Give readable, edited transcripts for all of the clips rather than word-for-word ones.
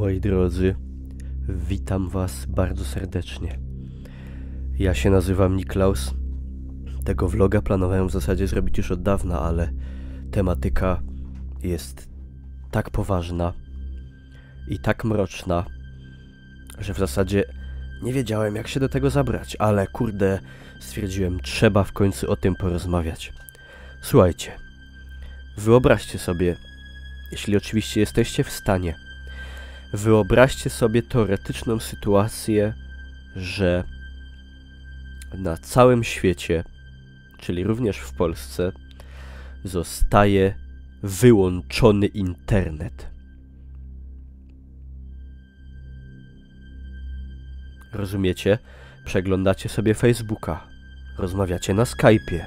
Moi drodzy, witam was bardzo serdecznie. Ja się nazywam Niklaus. Tego vloga planowałem w zasadzie zrobić już od dawna, ale tematyka jest tak poważna i tak mroczna, że w zasadzie nie wiedziałem, jak się do tego zabrać, ale kurde, stwierdziłem, trzeba w końcu o tym porozmawiać. Słuchajcie, wyobraźcie sobie, jeśli oczywiście jesteście w stanie, wyobraźcie sobie teoretyczną sytuację, że na całym świecie, czyli również w Polsce, zostaje wyłączony internet. Rozumiecie? Przeglądacie sobie Facebooka, rozmawiacie na Skype'ie,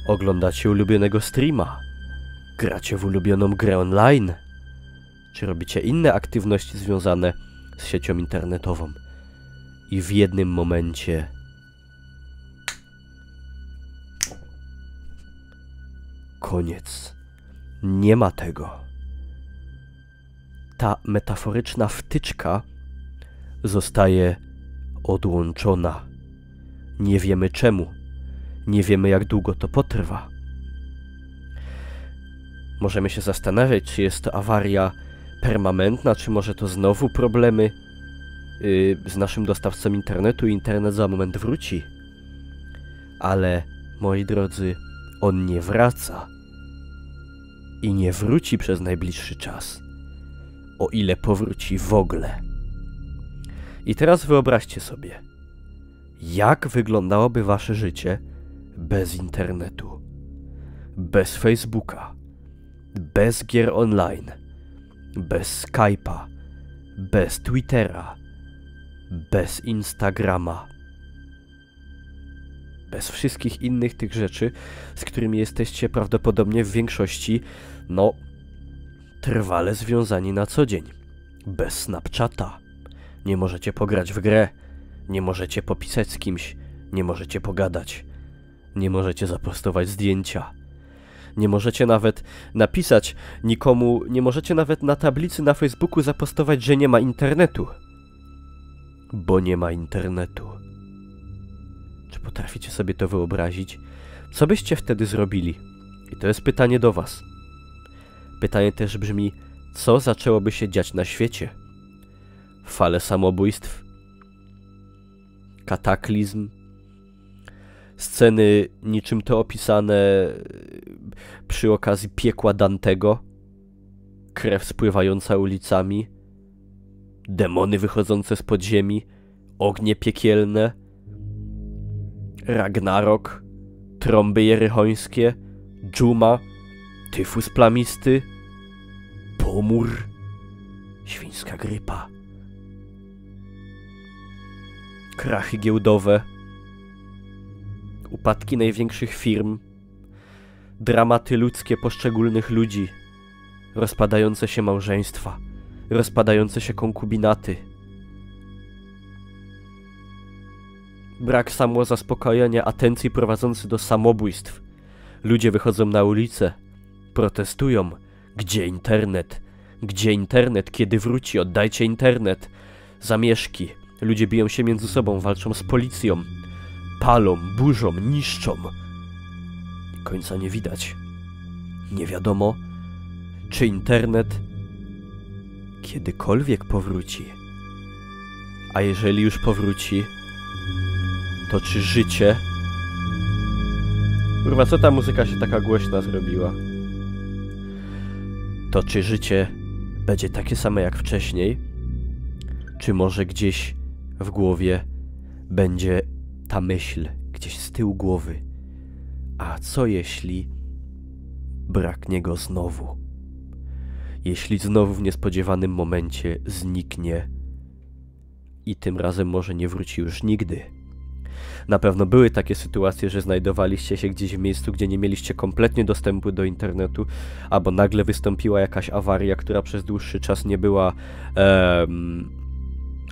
oglądacie ulubionego streama, gracie w ulubioną grę online, czy robicie inne aktywności związane z siecią internetową. I w jednym momencie koniec. Nie ma tego. Ta metaforyczna wtyczka zostaje odłączona. Nie wiemy czemu. Nie wiemy, jak długo to potrwa. Możemy się zastanawiać, czy jest to awaria permanentna, czy może to znowu problemy z naszym dostawcą internetu i internet za moment wróci. Ale, moi drodzy, on nie wraca. I nie wróci przez najbliższy czas. O ile powróci w ogóle. I teraz wyobraźcie sobie, jak wyglądałoby wasze życie bez internetu, bez Facebooka, bez gier online, bez Skype'a, bez Twittera, bez Instagrama, bez wszystkich innych tych rzeczy, z którymi jesteście prawdopodobnie w większości, trwale związani na co dzień. Bez Snapchata. Nie możecie pograć w grę, nie możecie popisać z kimś, nie możecie pogadać, nie możecie zapostować zdjęcia. Nie możecie nawet napisać nikomu, nie możecie nawet na tablicy na Facebooku zapostować, że nie ma internetu. Bo nie ma internetu. Czy potraficie sobie to wyobrazić? Co byście wtedy zrobili? I to jest pytanie do was. Pytanie też brzmi, co zaczęłoby się dziać na świecie? Fale samobójstw? Kataklizm? Sceny niczym to opisane przy okazji piekła Dantego? Krew spływająca ulicami? Demony wychodzące z podziemi? Ognie piekielne? Ragnarok? Trąby jerychońskie? Dżuma? Tyfus plamisty? Pomór? Świńska grypa? Krachy giełdowe? Upadki największych firm? Dramaty ludzkie poszczególnych ludzi? Rozpadające się małżeństwa? Rozpadające się konkubinaty? Brak samozaspokojenia atencji prowadzący do samobójstw? Ludzie wychodzą na ulicę, protestują. Gdzie internet? Gdzie internet? Kiedy wróci? Oddajcie internet. Zamieszki. Ludzie biją się między sobą, walczą z policją. Palą, burzą, niszczą. Końca nie widać. Nie wiadomo, czy internet kiedykolwiek powróci. A jeżeli już powróci, to czy życie... Kurwa, co ta muzyka się taka głośna zrobiła? To czy życie będzie takie same jak wcześniej? Czy może gdzieś w głowie będzie ta myśl, gdzieś z tyłu głowy? A co jeśli braknie go znowu? Jeśli znowu w niespodziewanym momencie zniknie i tym razem może nie wróci już nigdy? Na pewno były takie sytuacje, że znajdowaliście się gdzieś w miejscu, gdzie nie mieliście kompletnie dostępu do internetu, albo nagle wystąpiła jakaś awaria, która przez dłuższy czas nie była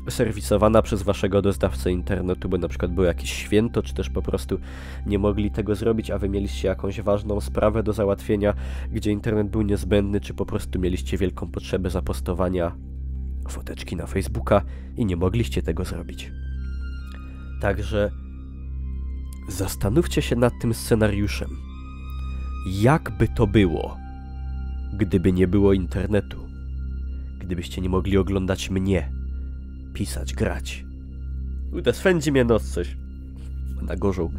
serwisowana przez waszego dostawcę internetu, bo na przykład było jakieś święto, czy też po prostu nie mogli tego zrobić, a wy mieliście jakąś ważną sprawę do załatwienia, gdzie internet był niezbędny, czy po prostu mieliście wielką potrzebę zapostowania foteczki na Facebooka i nie mogliście tego zrobić. Także zastanówcie się nad tym scenariuszem. Jakby to było, gdyby nie było internetu? Gdybyście nie mogli oglądać mnie, pisać, grać. Swędzi mnie nos coś. Na gorzą.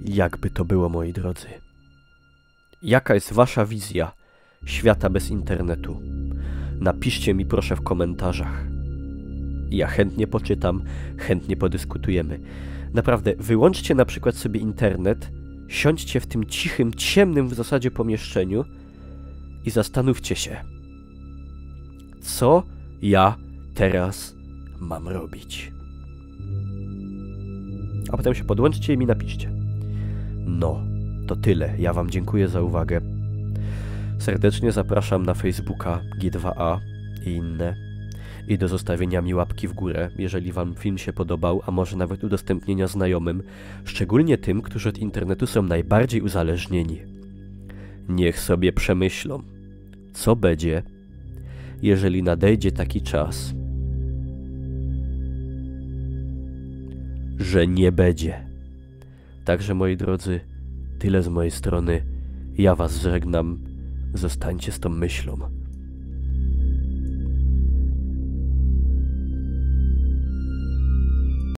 Jakby to było, moi drodzy? Jaka jest wasza wizja świata bez internetu? Napiszcie mi proszę w komentarzach. Ja chętnie poczytam, chętnie podyskutujemy. Naprawdę, wyłączcie na przykład sobie internet, siądźcie w tym cichym, ciemnym w zasadzie pomieszczeniu i zastanówcie się, co ja teraz mam robić. A potem się podłączcie i mi napiszcie. No, to tyle. Ja wam dziękuję za uwagę. Serdecznie zapraszam na Facebooka G2A i inne. I do zostawienia mi łapki w górę, jeżeli wam film się podobał, a może nawet udostępnienia znajomym, szczególnie tym, którzy od internetu są najbardziej uzależnieni. Niech sobie przemyślą, co będzie, jeżeli nadejdzie taki czas, że nie będzie. Także, moi drodzy, tyle z mojej strony. Ja was żegnam. Zostańcie z tą myślą.